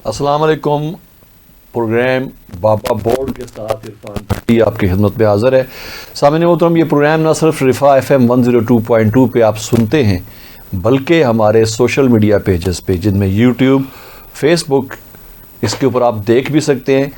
السلام علیکم. پروگرام بابا بورڈ کے ساتھ عرفان پٹی آپ کی خدمت میں حاضر ہے. سامعین محترم، یہ پروگرام نہ صرف رفا FM 102.2 پہ آپ سنتے ہیں بلکہ ہمارے سوشل میڈیا پیجز پہ، جن میں یوٹیوب، فیس بک، اس کے اوپر آپ دیکھ بھی سکتے ہیں.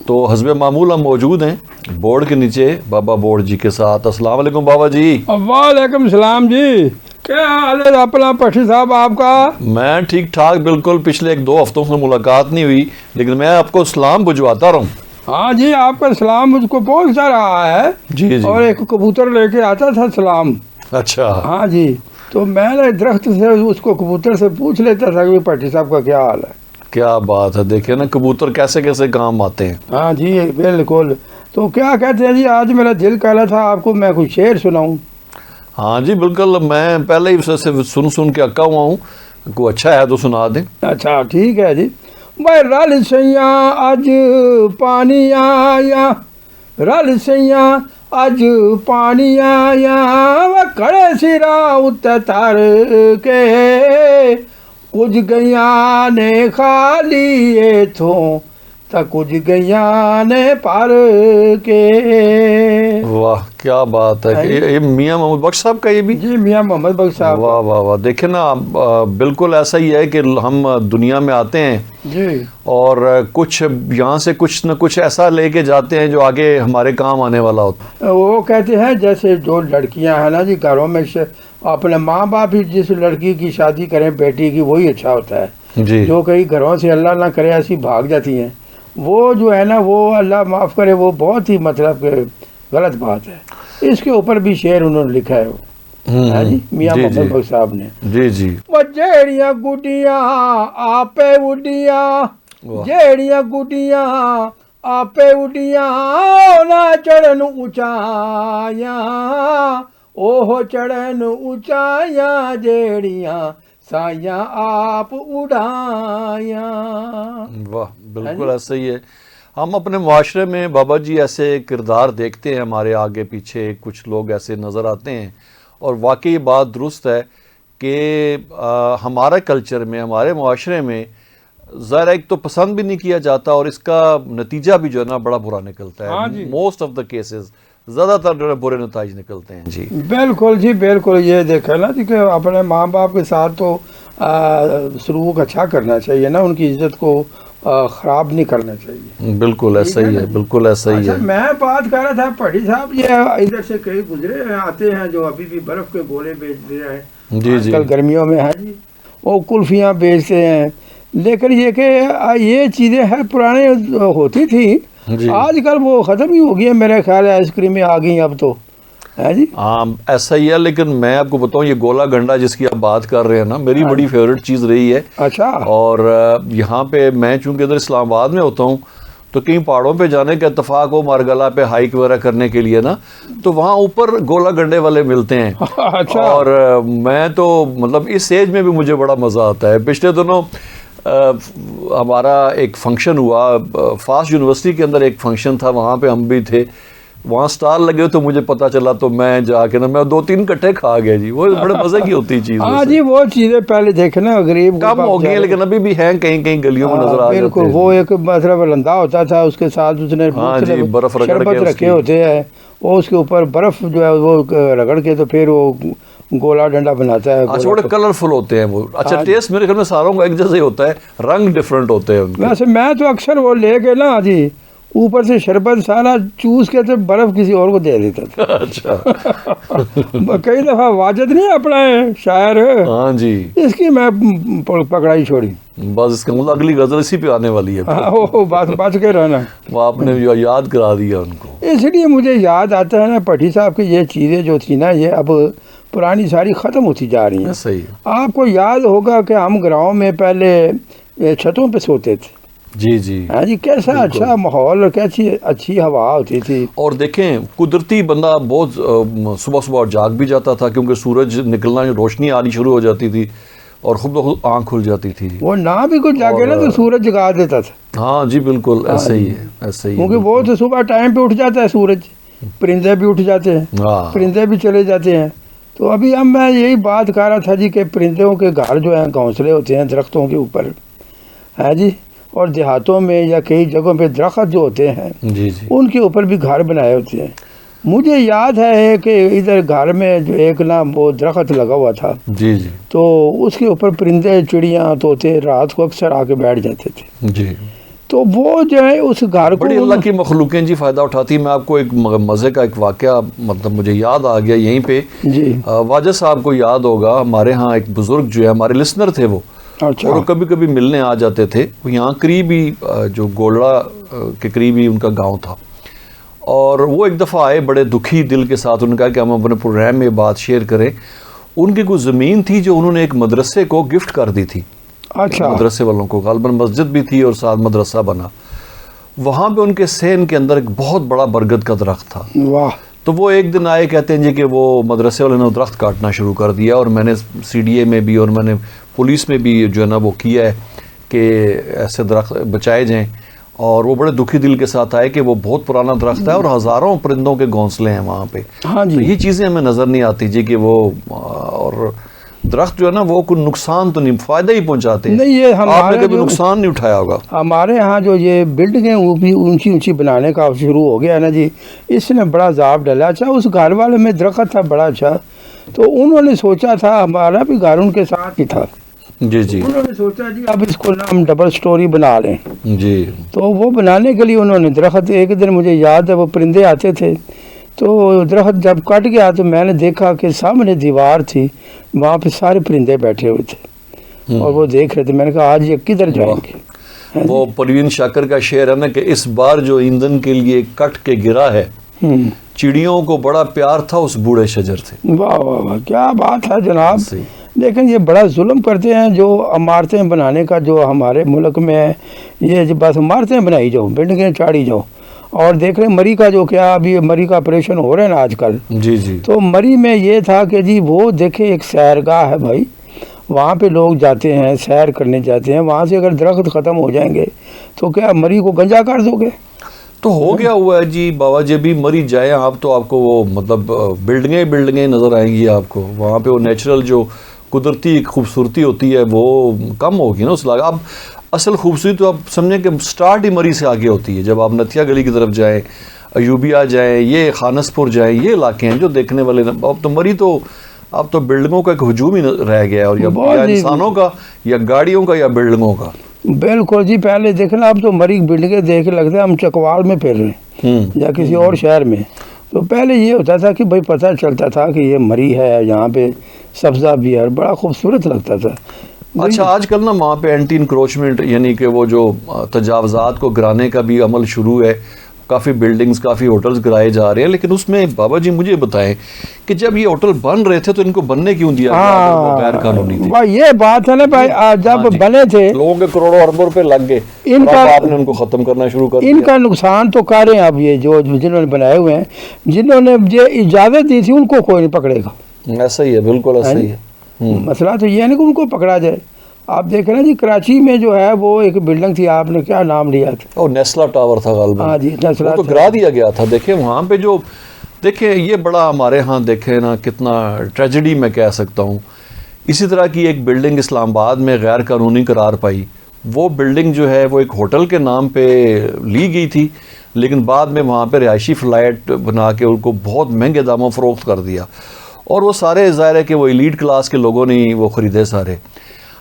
تو حسب معمول ہم موجود ہیں بورڈ کے نیچے بابا بورڈ جی کے ساتھ. السلام علیکم بابا جی. وعلیکم السلام جی. کیا حال ہے اپنا پٹھی صاحب آپ کا؟ میں ٹھیک ٹھاک بالکل. پچھلے 1-2 ہفتوں سے ملاقات نہیں ہوئی لیکن میں آپ کو سلام بھجواتا رہا ہوں. ہاں جی، آپ کا سلام مجھ کو پہنچتا رہا ہے. جی جی. اور ایک کبوتر لے کے آتا تھا سلام. اچھا. ہاں جی، تو میں نے درخت سے اس کو کبوتر سے پوچھ لیتا تھا کہ پٹھی صاحب کا کیا حال ہے. کیا بات ہے. دیکھیں نا کبوتر کیسے کیسے کام آتے ہیں. ہاں جی بالکل. تو کیا کہتے ہیں جی، آج میرا دل کہہ رہا تھا آپ کو میں کچھ شعر سناؤں. ہاں جی بالکل. میں پہلے ہی سے سن کے اکا ہوا ہوں. کوئی اچھا ہے تو سنا دیں. اچھا ٹھیک ہے جی. میں رل سیاں اج پانی آیا، رل سیاں اج پانی آیا، کھڑے سرا اتر تر کے، کچھ گئیاں نے خالی اتھوں تا کچھ گئیاں نے پر کے. واہ کیا بات ہے. یہ میاں محمد بخش صاحب کا یہ بھی؟ جی میاں محمد بخش صاحب. واہ واہ واہ. دیکھیں نا بالکل ایسا ہی ہے کہ ہم دنیا میں آتے ہیں جی، اور کچھ یہاں سے کچھ نہ کچھ ایسا لے کے جاتے ہیں جو آگے ہمارے کام آنے والا ہوتا ہے. وہ کہتے ہیں جیسے جو لڑکیاں ہیں نا جی گھروں میں اپنے ماں باپ ہی جس لڑکی کی شادی کریں بیٹی کی وہی اچھا ہوتا ہے. جی. جو کئی گھروں سے اللہ نہ کرے ایسی بھاگ جاتی ہیں، وہ جو ہے نا وہ اللہ معاف کرے وہ بہت ہی مطلب غلط بات ہے. اس کے اوپر بھی شعر انہوں نے لکھا ہے جی میاں محمد بخش صاحب نے. جی جی. وہ جیڑیاں گڈیاں آپے اڈیاں، جیڑیاں گڈیاں آپے اڈیاں، نہ چڑھن اونچایاں، اوہ چڑھن اونچایاں جیڑیاں سایاں آپ اڑایاں. واہ بالکل ایسا ہی ہے. ہم اپنے معاشرے میں بابا جی ایسے کردار دیکھتے ہیں، ہمارے آگے پیچھے کچھ لوگ ایسے نظر آتے ہیں، اور واقعی یہ بات درست ہے کہ ہمارے کلچر میں، ہمارے معاشرے میں ظاہر ایک تو پسند بھی نہیں کیا جاتا اور اس کا نتیجہ بھی جو ہے نا بڑا برا نکلتا ہے. موسٹ آف دا کیسز زیادہ تر جو ہے برے نتائج نکلتے ہیں. جی بالکل جی بالکل. یہ دیکھا نا جی کہ اپنے ماں باپ کے ساتھ تو سلوک اچھا کرنا چاہیے نا، ان کی عزت کو خراب نہیں کرنا چاہیے. بالکل ایسا ہی ہے. بالکل ایسا ہی ہے. میں بات کر رہا تھا پٹھی صاحب، یہ ادھر سے کئی گزرے آتے ہیں جو ابھی بھی برف کے گولے بیچتے ہیں. جی جی. کل گرمیوں میں ہے جی وہ کلفیاں بیچتے ہیں، لیکن یہ کہ یہ چیزیں ہر پرانے ہوتی تھیں. آج کل وہ ختم ہی ہو گئی ہے میرے خیال ہے. آئس کریمیں آ گئی اب تو ہے جی. ہاں ایسا ہی ہے. لیکن میں آپ کو بتاؤں یہ گولا گنڈا جس کی آپ بات کر رہے ہیں نا، میری بڑی فیوریٹ چیز رہی ہے. اچھا. اور یہاں پہ میں چونکہ ادھر اسلام آباد میں ہوتا ہوں تو کہیں پہاڑوں پہ جانے کا اتفاق ہو مارگلا پہ ہائیک وغیرہ کرنے کے لیے نا، تو وہاں اوپر گولا گنڈے والے ملتے ہیں. اور میں تو مطلب اس ایج میں بھی مجھے بڑا مزہ آتا ہے. پچھلے دنوں ہمارا ایک فنکشن ہوا فاسٹ یونیورسٹی کے اندر، ایک فنکشن تھا، وہاں پہ ہم بھی تھے، وہاں سٹال لگے تو مجھے پتا چلا تو میں جا کے نا میں 2-3 کٹھے کھا گیا جی. وہ بڑے مزے کی ہوتی چیز. ہاں جی وہ چیزیں پہلے دیکھنا غریب کم ہو گئی ہیں لیکن ابھی بھی ہیں کہیں کہیں گلیوں میں نظر آ جاتے ہیں. بالکل. وہ ایک مطلب لندا ہوتا تھا، اس کے ساتھ اس نے برف شربت رکھے ہوتے ہیں، وہ اس کے اوپر برف جو ہے وہ رگڑ کے تو پھر وہ گولا ڈنڈا بناتا ہے. اچھا بڑے کلرفل ہوتے ہیں وہ. اچھا ٹیسٹ میرے خیال میں ساروں کا ایک جیسا ہی ہوتا ہے، رنگ ڈفرنٹ ہوتے ہیں ان کے. ویسے میں تو اکثر وہ لے کے نا جی اوپر سے شربت سارا چوس کے تو برف کسی اور کو دے دیتا تھا. اچھا. کئی دفعہ واجد نہیں اپنا شاعر، ہاں جی، اس کی میں پکڑائی چھوڑی. بس اس کا مطلب اگلی غزل اسی پہ آنے والی ہے. بچ کے رہنا. وہ آپ نے یاد کرا دیا ان کو. اس لیے مجھے یاد آتا ہے نا پٹھی صاحب کی یہ چیزیں جو تھی نا یہ اب پرانی ساری ختم ہوتی جا رہی ہیں. صحیح. آپ کو یاد ہوگا کہ ہم گاؤں میں پہلے چھتوں پہ سوتے تھے. جی جی. ہاں جی کیسا اچھا ماحول اور کیسی اچھی ہوا ہوتی تھی. اور دیکھیں قدرتی بندہ بہت صبح صبح جاگ بھی جاتا تھا کیونکہ سورج نکلنا روشنی آنی شروع ہو جاتی تھی اور خود بخود آنکھ کھل جاتی تھی. وہ نہ بھی کچھ جاگے نا تو سورج جگا دیتا تھا. ہاں جی بالکل ایسے ہی ہے. ایسے ہی کیونکہ وہ تو صبح ٹائم پہ اٹھ جاتا ہے سورج، پرندے بھی اٹھ جاتے ہیں، پرندے بھی چلے جاتے ہیں. تو ابھی اب میں یہی بات کر رہا تھا جی کہ پرندوں کے گھر جو ہیں گھونسلے ہوتے ہیں درختوں کے اوپر ہے جی. اور دیہاتوں میں یا کئی جگہوں پہ درخت جو ہوتے ہیں جی جی ان کے اوپر بھی گھر بنائے ہوتے ہیں. مجھے یاد ہے کہ ادھر گھر میں جو ایک نا وہ درخت لگا ہوا تھا, جی جی تو اس کے اوپر پرندے چڑیاں طوطے رات کو اکثر آ کے بیٹھ جاتے تھے. جی تو وہ جو ہے اس گھر کو بڑی اللہ کی مخلوقیں جی فائدہ اٹھاتی. میں آپ کو ایک مزے کا ایک واقعہ مطلب مجھے یاد آ گیا یہیں پہ. جی واجد صاحب کو یاد ہوگا, ہمارے ہاں ایک بزرگ جو ہے ہمارے لسنر تھے وہ, اچھا اور وہ کبھی کبھی ملنے آ جاتے تھے. وہ یہاں قریب ہی جو گولڑا کے قریب ہی ان کا گاؤں تھا, اور وہ ایک دفعہ آئے بڑے دکھی دل کے ساتھ. انہوں نے کہا کہ ہم اپنے پروگرام میں بات شیئر کریں. ان کی کوئی زمین تھی جو انہوں نے ایک مدرسے کو گفٹ کر دی تھی. اچھا مدرسے والوں کو غالباً مسجد بھی تھی اور ساتھ مدرسہ بنا. وہاں پہ ان کے سین کے اندر ایک بہت بڑا برگد کا درخت تھا. واہ. تو وہ ایک دن آئے, کہتے ہیں جی کہ وہ مدرسے والے نے درخت کاٹنا شروع کر دیا, اور میں نے سی ڈی اے میں بھی اور میں نے پولیس میں بھی جو ہے نا وہ کیا ہے کہ ایسے درخت بچائے جائیں. اور وہ بڑے دکھی دل کے ساتھ آئے کہ وہ بہت پرانا درخت ہے اور ہزاروں پرندوں کے گھونسلے ہیں وہاں پہ. ہاں تو جی, یہ چیزیں ہمیں نظر نہیں آتی جی کہ وہ, اور درخت جو ہے نا وہ کوئی نقصان تو نہیں, فائدہ ہی پہنچاتے ہیں. نہیں یہ آپ نے ہمارے کبھی نقصان نہیں اٹھایا ہوگا. ہمارے ہاں جو یہ بلڈنگیں وہ بھی اونچی اونچی بنانے کا شروع ہو گیا نا جی, اس نے بڑا عذاب ڈالا. اچھا اس گھر والے میں درخت تھا بڑا اچھا, تو انہوں نے سوچا تھا, ہمارا بھی گھر ان کے ساتھ ہی تھا, جی جی انہوں نے سوچا جی اب اس کو نا ہم ڈبل سٹوری بنا لیں. جی تو وہ بنانے کے لیے انہوں نے درخت, ایک دن مجھے یاد ہے وہ پرندے آتے تھے, تو درخت جب کٹ گیا تو میں نے دیکھا کہ سامنے دیوار تھی, وہاں پہ سارے پرندے بیٹھے ہوئے تھے اور وہ دیکھ رہے تھے. میں نے کہا آج یہ کدھر جائیں گے. وہ پروین شاکر کا شعر ہے نا کہ اس بار جو ایندھن کے لیے کٹ کے گرا ہے, چڑیوں کو بڑا پیار تھا اس بوڑھے شجر سے. واہ واہ واہ, کیا بات ہے جناب. صحیح. لیکن یہ بڑا ظلم کرتے ہیں جو عمارتیں بنانے کا جو ہمارے ملک میں ہے, یہ بس عمارتیں بنائی جاؤ, بلڈنگیں چاڑی جاؤ. اور دیکھ رہے ہیں مری کا جو کیا ابھی مری کا آپریشن ہو رہا ہے نا آج کل. جی جی تو مری میں یہ تھا کہ جی وہ دیکھیں ایک سیرگاہ ہے بھائی, وہاں پہ لوگ جاتے ہیں, سیر کرنے جاتے ہیں. وہاں سے اگر درخت ختم ہو جائیں گے تو کیا مری کو گنجا کر دو گے؟ تو ہو گیا ہوا ہے جی بابا جی. بھی مری جائیں آپ تو آپ کو وہ مطلب بلڈنگیں نظر آئیں گی آپ کو. وہاں پہ وہ نیچرل جو قدرتی خوبصورتی ہوتی ہے وہ کم ہوگی نا اس اب اصل خوبصورتی تو آپ سمجھیں کہ سٹارٹ ہی مری سے آگے ہوتی ہے. جب آپ نتھیا گلی کی طرف جائیں, ایوبیہ جائیں, یہ خانس پور جائیں, یہ علاقے ہیں جو دیکھنے والے. اب تو مری تو اب تو بلڈنگوں کا ایک ہجوم ہی رہ گیا ہے, اور یا انسانوں کا یا گاڑیوں کا یا بلڈنگوں کا. بالکل جی. پہلے دیکھنا اب تو مری بلڈنگیں دیکھ لگتا ہے ہم چکوال میں پھر رہے ہیں یا کسی اور شہر میں. تو پہلے یہ ہوتا تھا کہ بھائی پتہ چلتا تھا کہ یہ مری ہے, یہاں پہ سبزہ بھی ہے, بڑا خوبصورت لگتا تھا. اچھا آج کل نا وہاں پہ اینٹی انکروچمنٹ یعنی کہ وہ جو تجاوزات کو گرانے کا بھی عمل شروع ہے. کافی بلڈنگز کافی ہوٹلز گرائے جا رہے ہیں, لیکن اس میں بابا جی مجھے بتائیں کہ جب یہ ہوٹل بن رہے تھے تو ان کو بننے کیوں دیا گیا؟ وہ غیر قانونی تھے. یہ بات ہے نا بھائی, جب بنے تھے لوگوں کے کروڑوں اربوں روپے لگ گئے, ان کا آپ نے ان کو ختم کرنا شروع کر دیا. ان کا نقصان تو کر رہے ہیں اب یہ جو جنہوں نے بنائے ہوئے ہیں, جنہوں نے یہ اجازت دی تھی ان کو کوئی نہیں پکڑے گا. ایسا ہی ہے, بالکل ایسا ہی ہے. مسئلہ تو یہ ہے نا کہ ان کو پکڑا جائے. آپ دیکھ رہے ہیں جی کراچی میں جو ہے وہ ایک بلڈنگ تھی, آپ نے کیا نام لیا تھا؟ وہ نیسلا ٹاور تھا غالباً. ہاں جی نیسلا, وہ تو گرا دیا گیا تھا. دیکھیں وہاں پہ جو دیکھیں یہ بڑا ہمارے ہاں دیکھیں نا کتنا ٹریجڈی میں کہہ سکتا ہوں. اسی طرح کی ایک بلڈنگ اسلام آباد میں غیر قانونی قرار پائی. وہ بلڈنگ جو ہے وہ ایک ہوٹل کے نام پہ لی گئی تھی, لیکن بعد میں وہاں پہ رہائشی فلیٹ بنا کے ان کو بہت مہنگے داموں فروخت کر دیا, اور وہ سارے ظاہر ہے کہ وہ ایلیٹ کلاس کے لوگوں نے وہ خریدے سارے.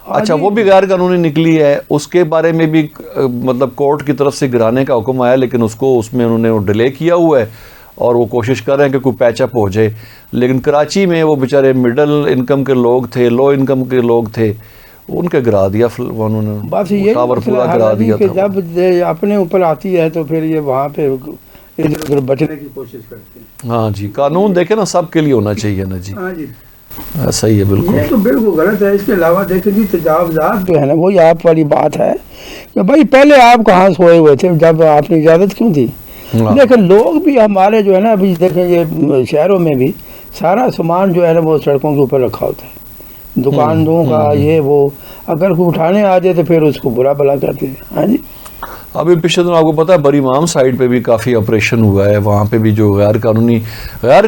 اچھا وہ بھی غیر قانونی نکلی ہے. اس کے بارے میں بھی مطلب کورٹ کی طرف سے گرانے کا حکم آیا, لیکن اس میں انہوں نے ڈیلے کیا ہوا ہے, اور وہ کوشش کر رہے ہیں کہ کوئی پیچ اپ ہو جائے. لیکن کراچی میں وہ بیچارے مڈل انکم کے لوگ تھے, لو انکم کے لوگ تھے, ان کے گرا دیا انہوں نے. بس یہ ٹاور پورا گرا دیا کہ تھا. جب اپنے اوپر آتی ہے تو پھر یہ وہاں پہ ادھر ادھر بچنے کی کوشش کرتے ہیں. ہاں جی, قانون دیکھیں نا سب کے لیے ہونا چاہیے نا جی. ہاں جی صحیح ہے, بالکل. یہ تو بالکل غلط ہے. اس کے علاوہ دیکھیں جی تجاوزات جو ہے نا وہی آپ والی بات ہے کہ بھائی پہلے آپ کہاں سوئے ہوئے تھے جب آپ نے اجازت کیوں دی؟ لیکن لوگ بھی ہمارے جو ہے نا ابھی دیکھیں یہ شہروں میں بھی سارا سامان جو ہے نا وہ سڑکوں کے اوپر رکھا ہوتا ہے, دکانوں کا یہ وہ, اگر کوئی اٹھانے آ جائے تو پھر اس کو برا بھلا کہتے ہیں. ہاں جی. ابھی پچھلے دن آپ کو پتا ہے بری امام سائڈ پہ بھی کافی آپریشن ہوا ہے. وہاں پہ بھی جو غیر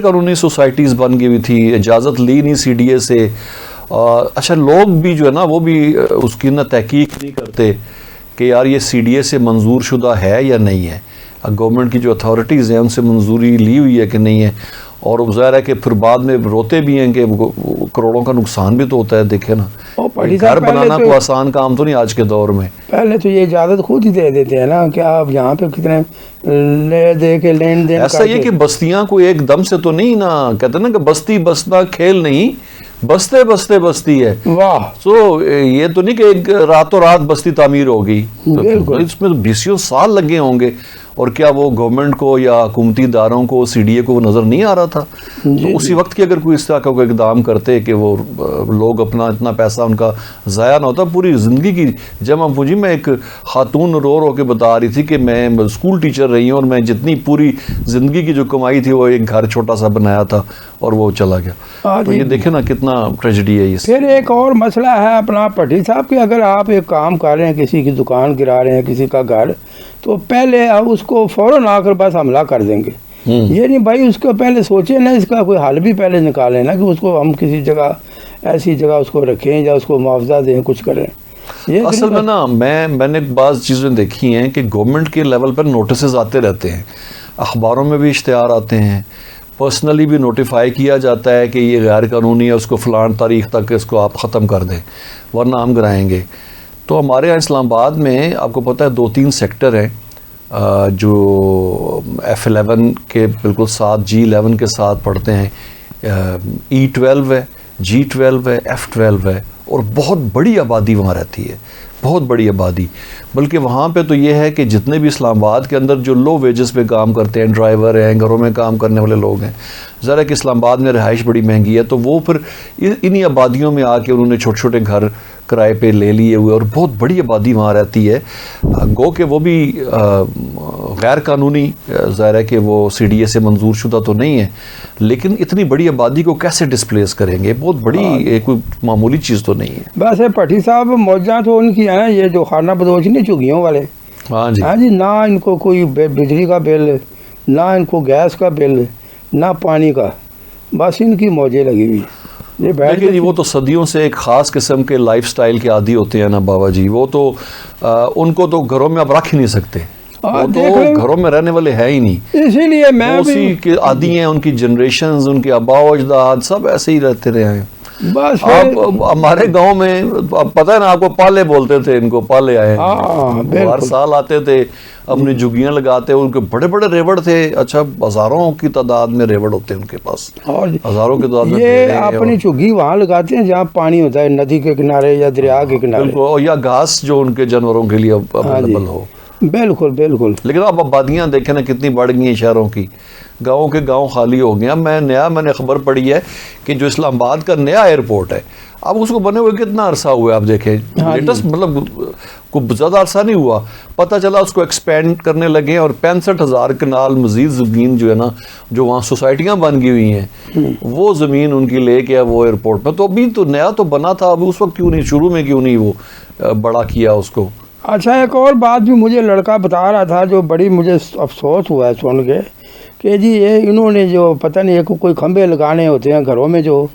قانونی سوسائٹیز بن گئی ہوئی تھی, اجازت لی نہیں سی ڈی اے سے. اچھا لوگ بھی جو ہے نا وہ بھی اس کی نہ تحقیق نہیں کرتے کہ یار یہ CDA سے منظور شدہ ہے یا نہیں ہے، گورنمنٹ کی جو اتھارٹیز ہیں ان سے منظوری لی ہوئی ہے کہ نہیں ہے، اور ظاہر ہے کہ پھر بعد میں روتے بھی ہیں کہ کروڑوں کا نقصان بھی تو ہوتا ہے. دیکھے نا گھر بنانا کوئی آسان کام تو نہیں آج کے دور میں. پہلے تو یہ اجازت خود ہی دے دیتے ہیں نا کہ آپ یہاں پہ کتنے لے دے کے لین دین. ایسا یہ کہ بستیاں کوئی ایک دم سے تو نہیں نا، کہتے ہیں نا کہ بستی بسنا کھیل نہیں، بستے بستے بستی ہے. واہ. تو یہ تو نہیں کہ ایک راتوں رات بستی تعمیر ہوگی، اس میں 20 سال لگے ہوں گے. اور کیا وہ گورنمنٹ کو یا حکومتی اداروں کو CDA کو نظر نہیں آ رہا تھا؟ تو اسی وقت کی اگر کوئی اس طرح کا کوئی اقدام کرتے کہ وہ لوگ اپنا اتنا پیسہ ان کا ضائع نہ ہوتا. پوری زندگی کی جمع پونجی. میں ایک خاتون رو کے بتا رہی تھی کہ میں اسکول ٹیچر رہی ہوں اور میں جتنی پوری زندگی کی جو کمائی تھی وہ ایک گھر چھوٹا سا بنایا تھا اور وہ چلا گیا. تو یہ دیکھیں نا کتنا ٹریجڈی ہے. پھر ایک اور مسئلہ ہے اپنا پٹھی صاحب کہ اگر آپ ایک کام کر رہے ہیں، کسی کی دکان گرا رہے ہیں، کسی کا گھر، تو پہلے آپ اس کو فوراً آ کر بس حملہ کر دیں گے. یہ نہیں بھائی، اس کو پہلے سوچیں نا، اس کا کوئی حل بھی پہلے نکالیں نا کہ اس کو ہم کسی جگہ ایسی جگہ اس کو رکھیں یا اس کو معاوضہ دیں، کچھ کریں. اصل میں نا میں نے بعض چیزیں دیکھی ہیں کہ گورنمنٹ کے لیول پر نوٹسز آتے رہتے ہیں، اخباروں میں بھی اشتہار آتے ہیں، پرسنلی بھی نوٹیفائی کیا جاتا ہے کہ یہ غیر قانونی ہے، اس کو فلان تاریخ تک اس کو آپ ختم کر دیں ورنہ ہم گرائیں گے. تو ہمارے یہاں اسلام آباد میں آپ کو پتہ ہے 2-3 سیکٹر ہیں جو F11 کے بالکل ساتھ G11 کے ساتھ پڑھتے ہیں. E12 ہے، G12 ہے، F12 ہے، اور بہت بڑی آبادی وہاں رہتی ہے، بہت بڑی آبادی. بلکہ وہاں پہ تو یہ ہے کہ جتنے بھی اسلام آباد کے اندر جو لو ویجز پہ کام کرتے ہیں، ڈرائیور ہیں، گھروں میں کام کرنے والے لوگ ہیں، ذرا کہ اسلام آباد میں رہائش بڑی مہنگی ہے، تو وہ پھر انہی آبادیوں میں آ کے انہوں نے چھوٹے چھوٹے گھر کرائے پہ لے لیے ہوئے، اور بہت بڑی آبادی وہاں رہتی ہے. گو کہ وہ بھی غیر قانونی، ظاہر ہے کہ وہ CDA سے منظور شدہ تو نہیں ہے، لیکن اتنی بڑی آبادی کو کیسے ڈسپلیس کریں گے؟ بہت بڑی کوئی معمولی چیز تو نہیں ہے. ویسے پٹھی صاحب موجہ تو ان کی ہیں، یہ جو خانہ بدوش نہیں چگیوں والے. ہاں جی. ہاں جی. نہ ان کو کوئی بجلی کا بل، نہ ان کو گیس کا بل، نہ پانی کا، بس ان کی موجیں لگی ہوئی. لیکن جی وہ تو صدیوں سے ایک خاص قسم کے لائف سٹائل کے عادی ہوتے ہیں نا بابا جی. وہ تو ان کو تو گھروں میں اب رکھ ہی نہیں سکتے، وہ تو گھروں میں رہنے والے ہیں ہی نہیں. اسی لیے میں اسی کے عادی ہیں، ان کی جنریشنز، ان کے آبا و اجداد سب ایسے ہی رہتے رہے ہیں. بس آپ ہمارے گاؤں میں پتہ ہے نا آپ کو پالے بولتے تھے، ان کو پالے آئے ہیں، ہر سال آتے تھے اپنی جھگیاں لگاتے. ان کے بڑے بڑے ریوڑ تھے، اچھا ہزاروں کی تعداد میں ریوڑ ہوتے ہیں ان کے پاس، ہزاروں کی تعداد میں. یہ اپنی جھگی وہاں لگاتے ہیں جہاں پانی ہوتا ہے، ندی کے کنارے یا دریا کے کنارے، یا گھاس جو ان کے جانوروں کے لیے اویلیبل ہو. بالکل بالکل. لیکن اب آبادیاں دیکھیں نا کتنی بڑھ گئی ہیں شہروں کی، گاؤں کے گاؤں خالی ہو گیا. میں نے خبر پڑھی ہے کہ جو اسلام آباد کا نیا ایئرپورٹ ہے، اب اس کو بنے ہوئے کتنا عرصہ ہوا ہے، آپ دیکھیں لیٹسٹ، مطلب کوئی زیادہ عرصہ نہیں ہوا، پتہ چلا اس کو ایکسپینڈ کرنے لگے اور 65,000 کنال مزید زمین جو ہے نا، جو وہاں سوسائٹیاں بن گئی ہوئی ہیں، وہ زمین ان کی لے کے وہ ایئرپورٹ میں. تو ابھی تو نیا تو بنا تھا، اب اس وقت کیوں نہیں، شروع میں کیوں نہیں وہ بڑا کیا اس کو. اچھا ایک اور بات بھی مجھے لڑکا بتا رہا تھا جو بڑی مجھے افسوس ہوا ہے سن کے کہ جی یہ انہوں نے جو پتہ نہیں کوئی کھمبے لگانے ہوتے ہیں گھروں میں جو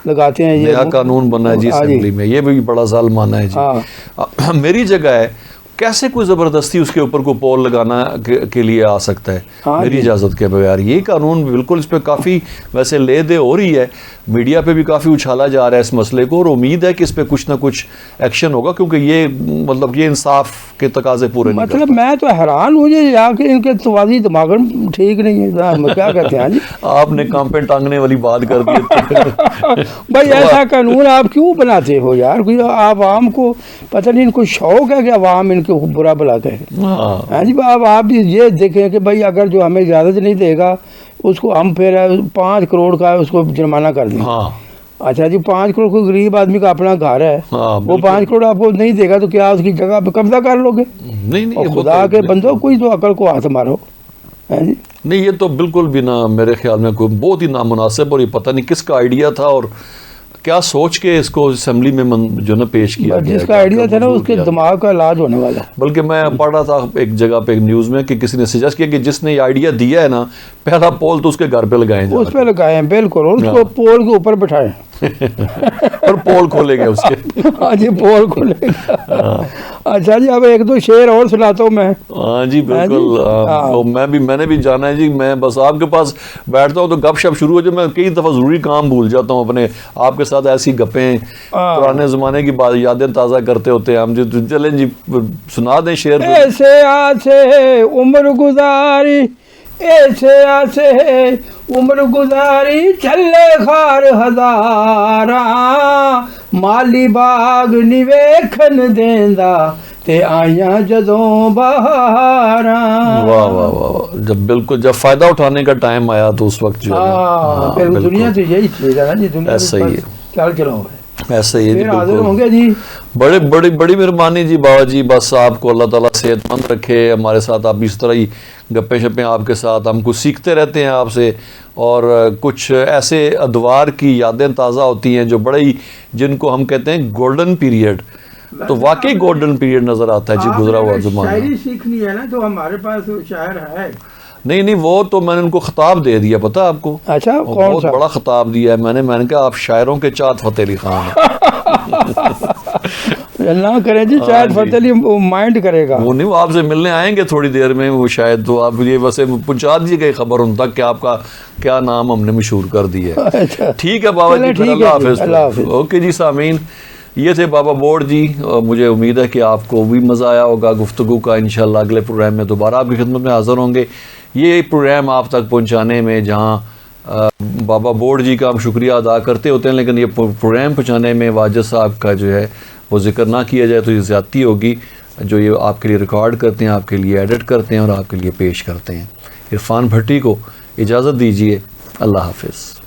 لگاتے ہیں، یہ نیا قانون بنا ہے جی اسمبلی میں، یہ بھی بڑا ظالمانہ ہے جی. میری جگہ ہے، کیسے کوئی زبردستی اس کے اوپر کو پول لگانا کے لیے آ سکتا ہے میری اجازت کے بغیر؟ یہ قانون بالکل اس پہ کافی ویسے لے دے ہو رہی ہے، میڈیا پہ بھی کافی اچھالا جا رہا ہے اس مسئلے کو، اور امید ہے کہ اس پہ کچھ نہ کچھ ایکشن ہوگا، کیونکہ یہ مطلب یہ انصاف کے تقاضے پورے نہیں کرتا. مطلب میں تو حیران ہوں جی یا کہ ان کے توازی دماغ ٹھیک نہیں ہے، کیا کہتے ہیں جی. آپ نے کام پہ ٹانگنے والی بات کر دی. بھائی ایسا قانون آپ کیوں بناتے ہو یار؟ کوئی عوام کو پتہ نہیں ان کو شوق ہے کہ عوام ان کو برا بلا کہے. ہاں جی. اب آپ بھی یہ دیکھیں کہ بھائی اگر جو ہمیں اجازت نہیں دے گا اس کو ہم پھر 5 کروڑ کا اس کو جرمانہ کر دیں. اچھا جی 5 کروڑ کوئی غریب آدمی کا اپنا گھر ہے، وہ 5 کروڑ آپ کو نہیں دے گا تو کیا اس کی جگہ پہ قبضہ کر لو گے؟ نہیں، خدا کے بندوں کوئی تو عقل کو ہاتھ مارو. نہیں یہ تو بالکل بھی نہ، میرے خیال میں کوئی بہت ہی نامناسب، اور یہ پتہ نہیں کس کا آئیڈیا تھا اور کیا سوچ کے اس کو اسمبلی میں جو نا پیش کیا گیا. جس کا آئیڈیا تھا نا اس کے دماغ کا علاج ہونے والا. بلکہ میں پڑھ رہا تھا ایک جگہ پہ نیوز میں کہ کسی نے سجیسٹ کیا کہ جس نے یہ آئیڈیا دیا ہے نا، پہلا پول تو اس کے گھر پہ لگائیں، اس پہ لگائیں بالکل، اس کو پول کے اوپر بٹھائیں. اور پول کھولیں گے اس کے. ہاں جی پول کھولے گا. اچھا جی اب ایک دو شعر اور سناتا ہوں میں. ہاں جی بالکل. تو میں نے بھی جانا ہے جی. میں بس آپ کے پاس بیٹھتا ہوں تو گپ شپ شروع ہو جائے. میں کئی دفعہ ضروری کام بھول جاتا ہوں اپنے. آپ کے ساتھ ایسی گپیں پرانے زمانے کی بات یادیں تازہ کرتے ہوتے ہیں ہم جی. چلیں جی سنا دیں شعر. ایسے آسے عمر گزاری ایسے آسے عمر گزاری چلے خار ہزاراں مالی باغ نہیں ویکھن دیندا تے آئیاں جدوں بہاراں. واہ واہ واہ. جب فائدہ اٹھانے کا ٹائم آیا تو اس وقت جو ہے دنیا تو یہی چیز ہے نا جی. دنیا ایسا ہی ہے. چل چلو ایسا ہی ہے جی. حاضر ہوں گے جی. بڑی مہربانی جی بابا جی. بس آپ کو اللہ تعالیٰ صحت مند رکھے. ہمارے ساتھ آپ اس طرح ہی گپیں شپیں آپ کے ساتھ ہم کچھ سیکھتے رہتے ہیں آپ سے. اور کچھ ایسے ادوار کی یادیں تازہ ہوتی ہیں جو بڑے ہی جن کو ہم کہتے ہیں گولڈن پیریڈ. تو واقعی گولڈن پیریڈ نظر آتا ہے جی گزرا ہوا زمانہ. شاعری سیکھنی ہے نا تو ہمارے پاس شاعر ہے. نہیں وہ تو میں نے ان کو خطاب دے دیا پتہ آپ کو. اچھا بہت بڑا خطاب دیا ہے میں نے کہا آپ شاعروں کے چاہت فتح علی خان ہیں. نہ کریں جی. چاہت فتح علی مائنڈ کرے گا. وہ نہیں, وہ آپ سے ملنے آئیں گے تھوڑی دیر میں. وہ شاید تو آپ یہ ویسے پہنچا دیجیے گا خبر ان تک کہ آپ کا کیا نام ہم نے مشہور کر دیا ہے. ٹھیک ہے بابا جی. اللہ حافظ. اوکے جی سامعین, یہ تھے بابا بوڑ جی. مجھے امید ہے کہ آپ کو بھی مزہ آیا ہوگا گفتگو کا. انشاءاللہ اگلے پروگرام میں دوبارہ آپ کی خدمت میں حاضر ہوں گے. یہ پروگرام آپ تک پہنچانے میں جہاں بابا بوڑ جی کا ہم شکریہ ادا کرتے ہوتے ہیں, لیکن یہ پروگرام پہنچانے میں واجد صاحب کا جو ہے وہ ذکر نہ کیا جائے تو یہ زیادتی ہوگی. جو یہ آپ کے لیے ریکارڈ کرتے ہیں, آپ کے لیے ایڈٹ کرتے ہیں اور آپ کے لیے پیش کرتے ہیں. عرفان بھٹی کو اجازت دیجیے. اللہ حافظ.